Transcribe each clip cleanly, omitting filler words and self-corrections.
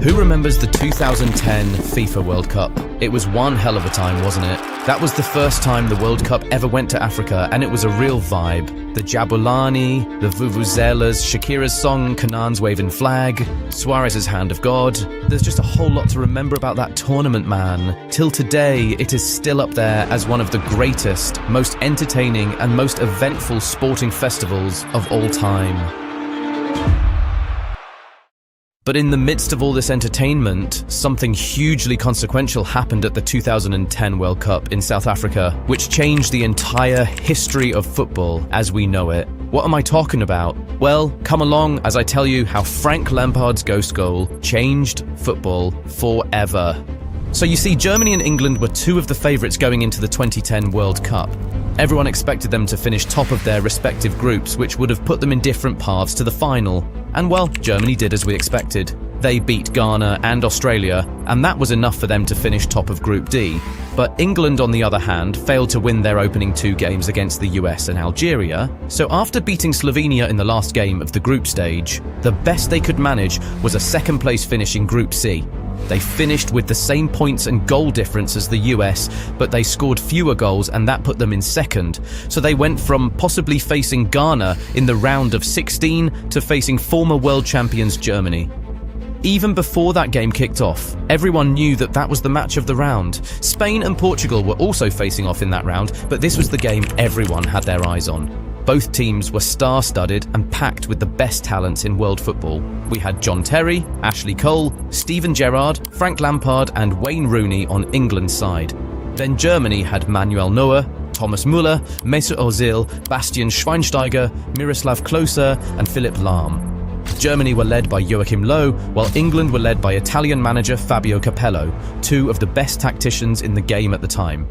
Who remembers the 2010 FIFA World Cup? It was one hell of a time, wasn't it? That was the first time the World Cup ever went to Africa, and it was a real vibe. The Jabulani, the Vuvuzelas, Shakira's song, Kanan's waving flag, Suarez's hand of God. There's just a whole lot to remember about that tournament, man. Till today, it is still up there as one of the greatest, most entertaining, and most eventful sporting festivals of all time. But in the midst of all this entertainment, something hugely consequential happened at the 2010 World Cup in South Africa, which changed the entire history of football as we know it. What am I talking about? Well, come along as I tell you how Frank Lampard's ghost goal changed football forever. So you see, Germany and England were two of the favourites going into the 2010 World Cup. Everyone expected them to finish top of their respective groups, which would have put them in different paths to the final. And well, Germany did as we expected. They beat Ghana and Australia, and that was enough for them to finish top of Group D. But England, on the other hand, failed to win their opening two games against the US and Algeria. So after beating Slovenia in the last game of the group stage, the best they could manage was a second place finish in Group C. They finished with the same points and goal difference as the US, but they scored fewer goals, and that put them in second. So they went from possibly facing Ghana in the round of 16 to facing former world champions Germany. Even before that game kicked off, everyone knew that that was the match of the round. Spain and Portugal were also facing off in that round, but this was the game everyone had their eyes on. Both teams were star-studded and packed with the best talents in world football. We had John Terry, Ashley Cole, Steven Gerrard, Frank Lampard and Wayne Rooney on England's side. Then Germany had Manuel Neuer, Thomas Müller, Mesut Ozil, Bastian Schweinsteiger, Miroslav Klose and Philipp Lahm. Germany were led by Joachim Löw, while England were led by Italian manager Fabio Capello, two of the best tacticians in the game at the time.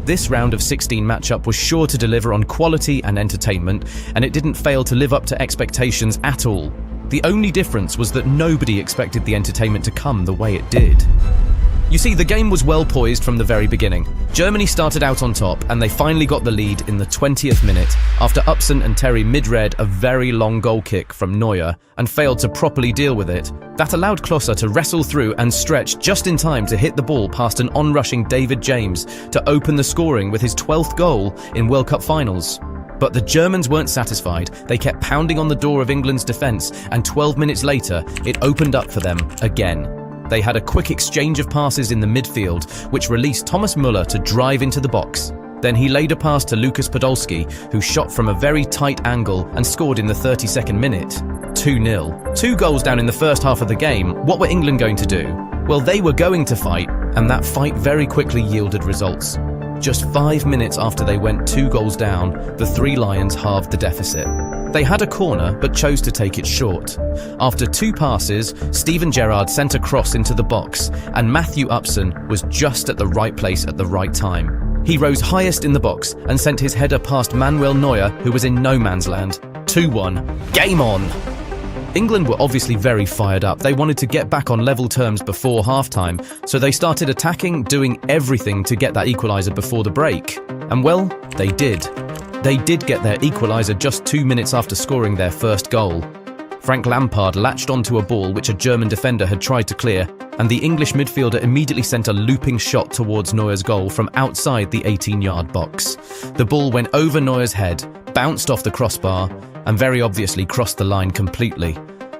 This round of 16 matchup was sure to deliver on quality and entertainment, and it didn't fail to live up to expectations at all. The only difference was that nobody expected the entertainment to come the way it did. You see, the game was well poised from the very beginning. Germany started out on top, and they finally got the lead in the 20th minute after Upson and Terry mid-read a very long goal kick from Neuer and failed to properly deal with it. That allowed Klose to wrestle through and stretch just in time to hit the ball past an onrushing David James to open the scoring with his 12th goal in World Cup finals. But the Germans weren't satisfied. They kept pounding on the door of England's defence, and 12 minutes later, it opened up for them again. They had a quick exchange of passes in the midfield, which released Thomas Müller to drive into the box. Then he laid a pass to Lukas Podolski, who shot from a very tight angle and scored in the 32nd minute. 2-0. 2 goals down in the first half of the game. What were England going to do? Well, they were going to fight, and that fight very quickly yielded results. Just 5 minutes after they went 2 goals down, the Three Lions halved the deficit. They had a corner, but chose to take it short. After 2 passes, Steven Gerrard sent a cross into the box, and Matthew Upson was just at the right place at the right time. He rose highest in the box and sent his header past Manuel Neuer, who was in no man's land. 2-1. Game on! England were obviously very fired up. They wanted to get back on level terms before halftime, so they started attacking, doing everything to get that equaliser before the break. And well, they did. They did get their equaliser just 2 minutes after scoring their first goal. Frank Lampard latched onto a ball which a German defender had tried to clear, and the English midfielder immediately sent a looping shot towards Neuer's goal from outside the 18-yard box. The ball went over Neuer's head, bounced off the crossbar, and very obviously crossed the line completely.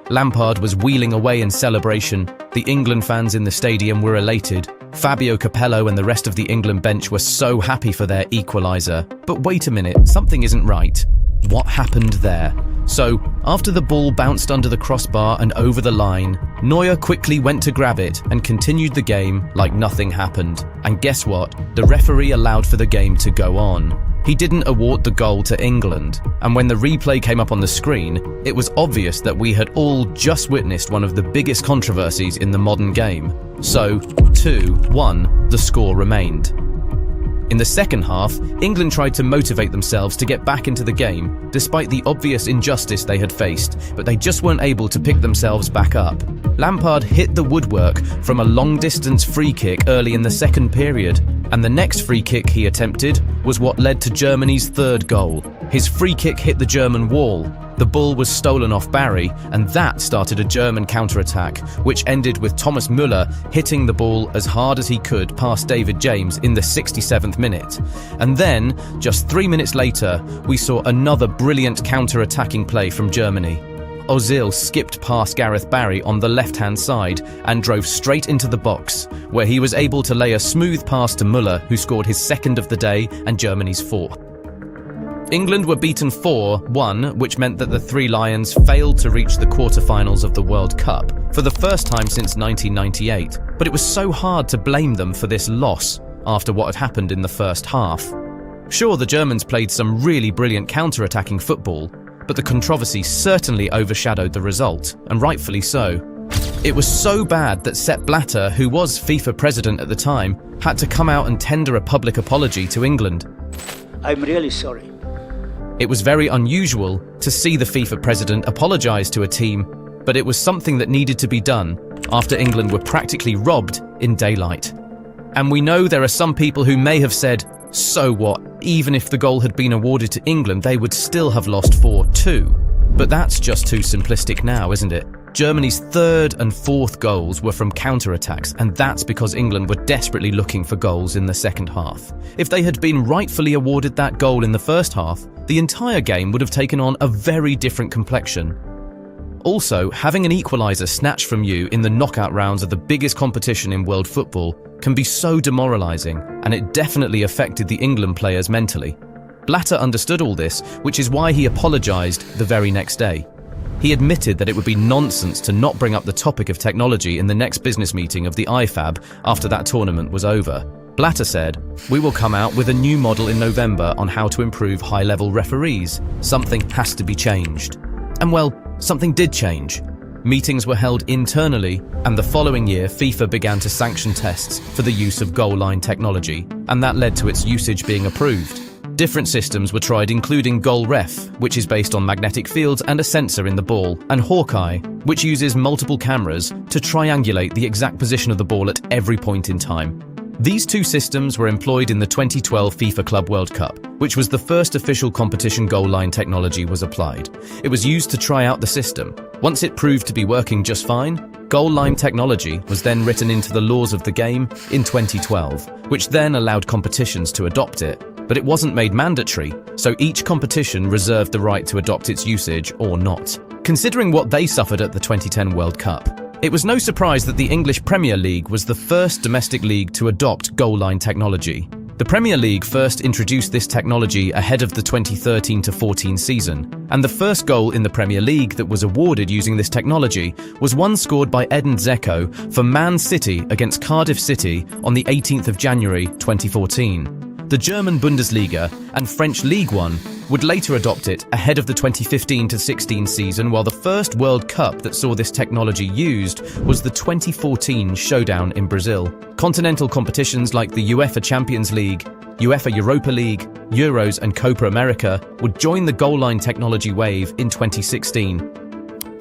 Lampard was wheeling away in celebration. The England fans in the stadium were elated. Fabio Capello and the rest of the England bench were so happy for their equaliser. But wait a minute, something isn't right. What happened there? So, after the ball bounced under the crossbar and over the line, Neuer quickly went to grab it and continued the game like nothing happened. And guess what? The referee allowed for the game to go on. He didn't award the goal to England, and when the replay came up on the screen, it was obvious that we had all just witnessed one of the biggest controversies in the modern game. So, 2-1, the score remained. In the second half, England tried to motivate themselves to get back into the game, despite the obvious injustice they had faced, but they just weren't able to pick themselves back up. Lampard hit the woodwork from a long-distance free kick early in the second period, and the next free kick he attempted was what led to Germany's third goal. His free kick hit the German wall, The ball was stolen off Barry, and that started a German counter-attack, which ended with Thomas Müller hitting the ball as hard as he could past David James in the 67th minute. And then, just 3 minutes later, we saw another brilliant counter-attacking play from Germany. Ozil skipped past Gareth Barry on the left-hand side and drove straight into the box, where he was able to lay a smooth pass to Müller, who scored his second of the day and Germany's fourth. England were beaten 4-1, which meant that the Three Lions failed to reach the quarter-finals of the World Cup for the first time since 1998, but it was so hard to blame them for this loss after what had happened in the first half. Sure, the Germans played some really brilliant counter-attacking football, but the controversy certainly overshadowed the result, and rightfully so. It was so bad that Sepp Blatter, who was FIFA president at the time, had to come out and tender a public apology to England. I'm really sorry. It was very unusual to see the FIFA president apologise to a team, but it was something that needed to be done after England were practically robbed in daylight. And we know there are some people who may have said, so what, even if the goal had been awarded to England, they would still have lost 4-2. But that's just too simplistic now, isn't it? Germany's third and fourth goals were from counter-attacks, and that's because England were desperately looking for goals in the second half. If they had been rightfully awarded that goal in the first half, the entire game would have taken on a very different complexion. Also, having an equaliser snatched from you in the knockout rounds of the biggest competition in world football can be so demoralising, and it definitely affected the England players mentally. Blatter understood all this, which is why he apologised the very next day. He admitted that it would be nonsense to not bring up the topic of technology in the next business meeting of the IFAB after that tournament was over. Blatter said, "We will come out with a new model in November on how to improve high-level referees. Something has to be changed." And well, something did change. Meetings were held internally, and the following year FIFA began to sanction tests for the use of goal line technology, and that led to its usage being approved. Different systems were tried, including Goal Ref, which is based on magnetic fields and a sensor in the ball, and Hawkeye, which uses multiple cameras to triangulate the exact position of the ball at every point in time. These two systems were employed in the 2012 FIFA Club World Cup, which was the first official competition goal line technology was applied. It was used to try out the system. Once it proved to be working just fine, goal line technology was then written into the laws of the game in 2012, which then allowed competitions to adopt it. But it wasn't made mandatory, so each competition reserved the right to adopt its usage or not. Considering what they suffered at the 2010 World Cup, it was no surprise that the English Premier League was the first domestic league to adopt goal line technology. The Premier League first introduced this technology ahead of the 2013-14 season, and the first goal in the Premier League that was awarded using this technology was one scored by Edin Dzeko for Man City against Cardiff City on the 18th of January 2014. The German Bundesliga and French Ligue 1 would later adopt it ahead of the 2015-16 season, while the first World Cup that saw this technology used was the 2014 showdown in Brazil. Continental competitions like the UEFA Champions League, UEFA Europa League, Euros and Copa America would join the goal line technology wave in 2016.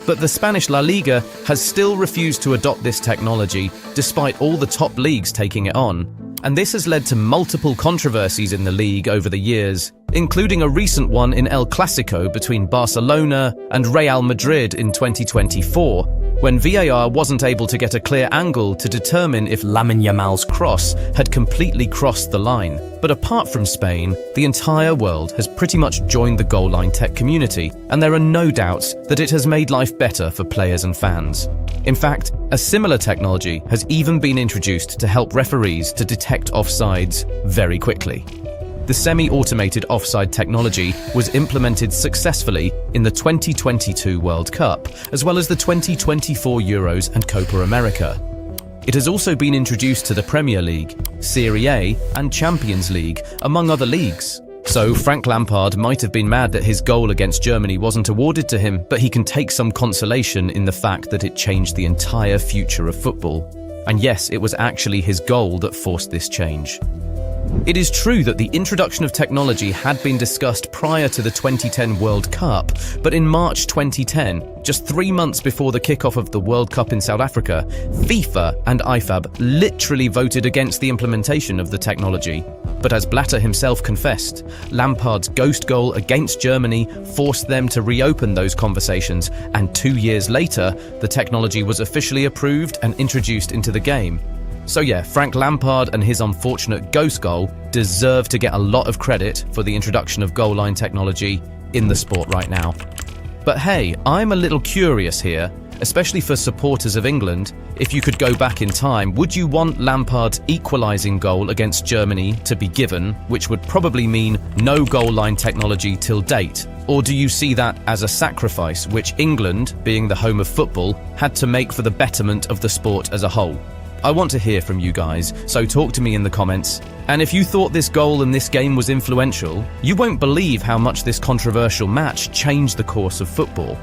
But the Spanish La Liga has still refused to adopt this technology, despite all the top leagues taking it on. And this has led to multiple controversies in the league over the years, including a recent one in El Clasico between Barcelona and Real Madrid in 2024, when VAR wasn't able to get a clear angle to determine if Lamine Yamal's cross had completely crossed the line. But apart from Spain, the entire world has pretty much joined the goal line tech community, and there are no doubts that it has made life better for players and fans. In fact, a similar technology has even been introduced to help referees to detect offsides very quickly. The semi-automated offside technology was implemented successfully in the 2022 World Cup, as well as the 2024 Euros and Copa America. It has also been introduced to the Premier League, Serie A, and Champions League, among other leagues. So Frank Lampard might have been mad that his goal against Germany wasn't awarded to him, but he can take some consolation in the fact that it changed the entire future of football. And yes, it was actually his goal that forced this change. It is true that the introduction of technology had been discussed prior to the 2010 World Cup, but in March 2010, just 3 months before the kickoff of the World Cup in South Africa, FIFA and IFAB literally voted against the implementation of the technology. But as Blatter himself confessed, Lampard's ghost goal against Germany forced them to reopen those conversations, and 2 years later, the technology was officially approved and introduced into the game. So yeah, Frank Lampard and his unfortunate ghost goal deserve to get a lot of credit for the introduction of goal line technology in the sport right now. But hey, I'm a little curious here, especially for supporters of England. If you could go back in time, would you want Lampard's equalising goal against Germany to be given, which would probably mean no goal line technology till date? Or do you see that as a sacrifice which England, being the home of football, had to make for the betterment of the sport as a whole? I want to hear from you guys, so talk to me in the comments. And if you thought this goal in this game was influential, you won't believe how much this controversial match changed the course of football.